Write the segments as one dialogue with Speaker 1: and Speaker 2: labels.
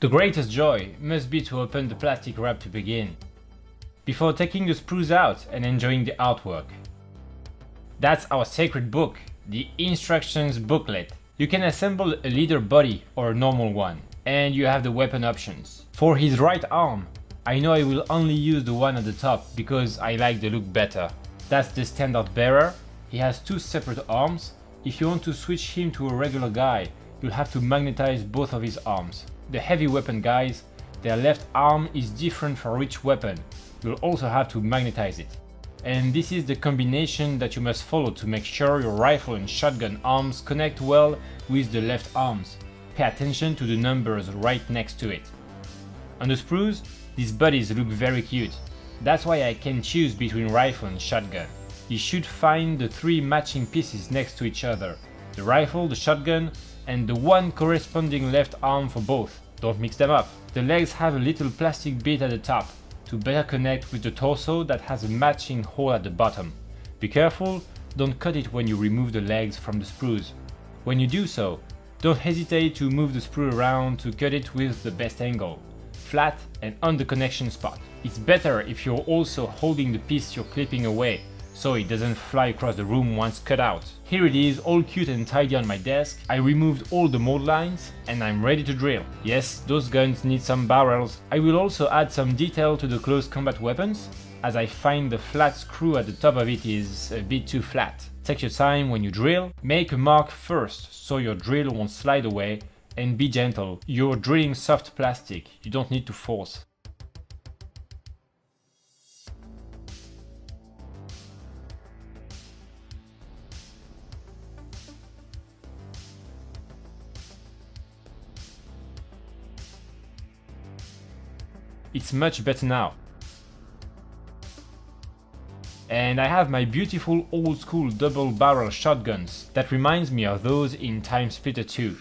Speaker 1: The greatest joy must be to open the plastic wrap to begin, before taking the sprues out and enjoying the artwork. That's our sacred book, the instructions booklet. You can assemble a leader body or a normal one, and you have the weapon options. For his right arm, I know I will only use the one at the top because I like the look better. That's the standard bearer. He has two separate arms. If you want to switch him to a regular guy, you'll have to magnetize both of his arms. The heavy weapon guys, their left arm is different for each weapon. You'll also have to magnetize it. And this is the combination that you must follow to make sure your rifle and shotgun arms connect well with the left arms. Pay attention to the numbers right next to it. On the sprues, these bodies look very cute. That's why I can choose between rifle and shotgun. You should find the three matching pieces next to each other. The rifle, the shotgun, and the one corresponding left arm for both. Don't mix them up. The legs have a little plastic bit at the top to better connect with the torso that has a matching hole at the bottom. Be careful, don't cut it when you remove the legs from the sprues. When you do so, don't hesitate to move the sprue around to cut it with the best angle, flat and on the connection spot. It's better if you're also holding the piece you're clipping away, so it doesn't fly across the room once cut out. Here it is, all cute and tidy on my desk. I removed all the mold lines and I'm ready to drill. Yes, those guns need some barrels. I will also add some detail to the close combat weapons, as I find the flat screw at the top of it is a bit too flat. Take your time when you drill, make a mark first so your drill won't slide away, and be gentle. You're drilling soft plastic, you don't need to force. It's much better now. And I have my beautiful old school double barrel shotguns that reminds me of those in Time Splitter 2.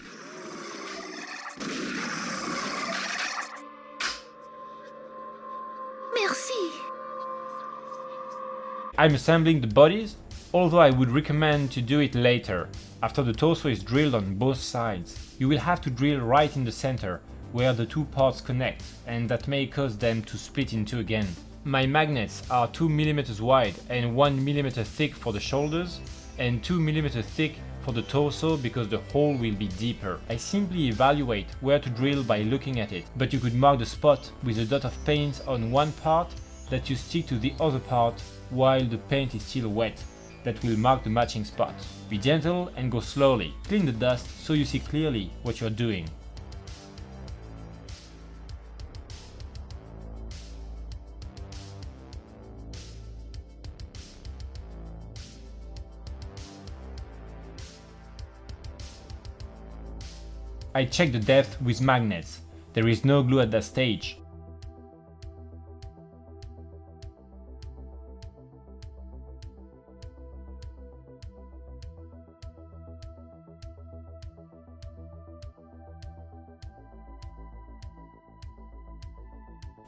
Speaker 2: Merci.
Speaker 1: I'm assembling the bodies, although I would recommend to do it later, after the torso is drilled on both sides. You will have to drill right in the center, where the two parts connect, and that may cause them to split in two again. My magnets are 2 mm wide and 1 mm thick for the shoulders, and 2 mm thick for the torso because the hole will be deeper. I simply evaluate where to drill by looking at it, but you could mark the spot with a dot of paint on one part that you stick to the other part while the paint is still wet. That will mark the matching spot. Be gentle and go slowly. Clean the dust so you see clearly what you're doing. I check the depth with magnets. There is no glue at that stage.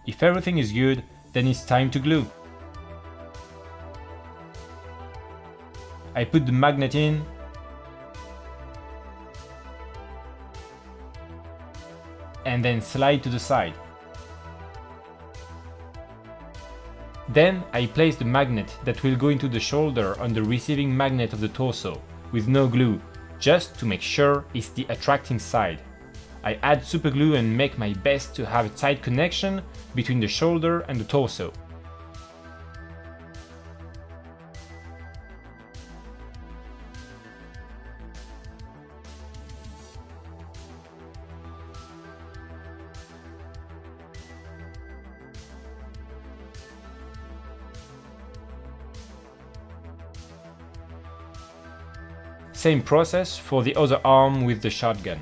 Speaker 1: If everything is good, then it's time to glue. I put the magnet in, and then slide to the side. Then I place the magnet that will go into the shoulder on the receiving magnet of the torso, with no glue, just to make sure it's the attracting side. I add super glue and make my best to have a tight connection between the shoulder and the torso. Same process for the other arm with the shotgun.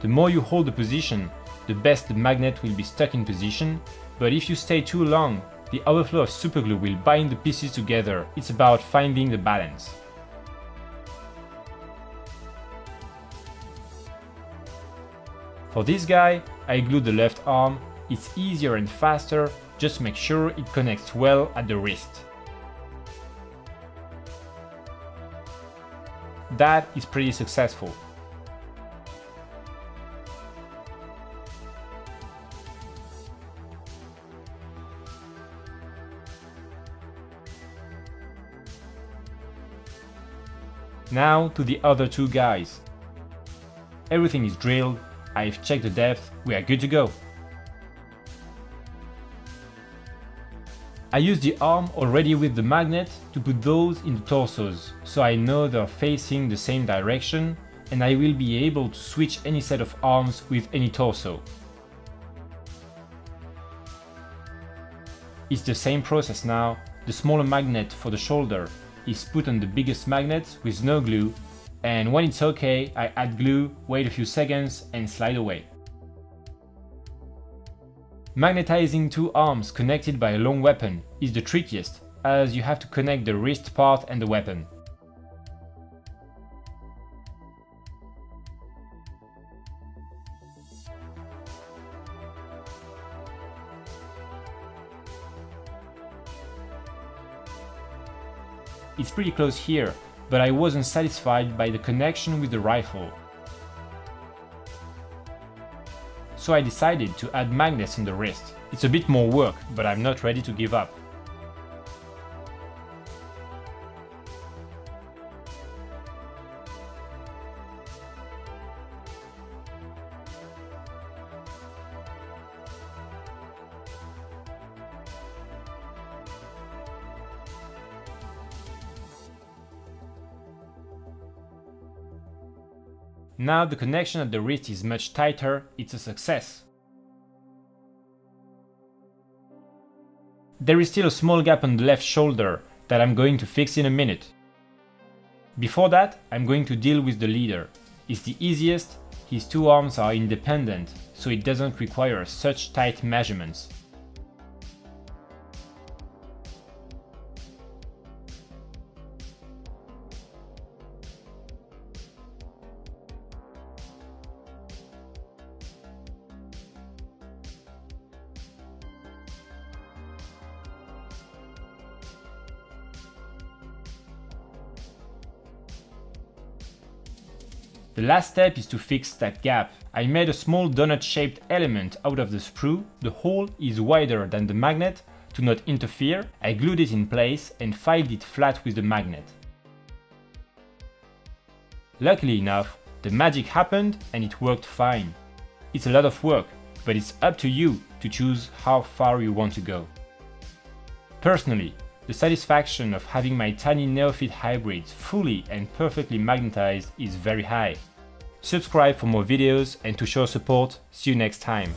Speaker 1: The more you hold the position, the best the magnet will be stuck in position, but if you stay too long, the overflow of superglue will bind the pieces together. It's about finding the balance. For this guy, I glue the left arm. It's easier and faster, just make sure it connects well at the wrist. That is pretty successful. Now to the other two guys. Everything is drilled, I've checked the depth, we are good to go. I use the arm already with the magnet to put those in the torsos, so I know they're facing the same direction and I will be able to switch any set of arms with any torso. It's the same process now. The smaller magnet for the shoulder is put on the biggest magnet with no glue, and when it's okay, I add glue, wait a few seconds and slide away. Magnetizing two arms connected by a long weapon is the trickiest, as you have to connect the wrist part and the weapon. It's pretty close here, but I wasn't satisfied by the connection with the rifle. So I decided to add magnets on the wrist. It's a bit more work, but I'm not ready to give up. Now the connection at the wrist is much tighter, it's a success. There is still a small gap on the left shoulder that I'm going to fix in a minute. Before that, I'm going to deal with the leader. It's the easiest, his two arms are independent, so it doesn't require such tight measurements. The last step is to fix that gap. I made a small donut-shaped element out of the sprue. The hole is wider than the magnet. To not interfere, I glued it in place and filed it flat with the magnet. Luckily enough, the magic happened and it worked fine. It's a lot of work, but it's up to you to choose how far you want to go. Personally, the satisfaction of having my tiny Neophyte Hybrids fully and perfectly magnetized is very high. Subscribe for more videos and to show support. See you next time.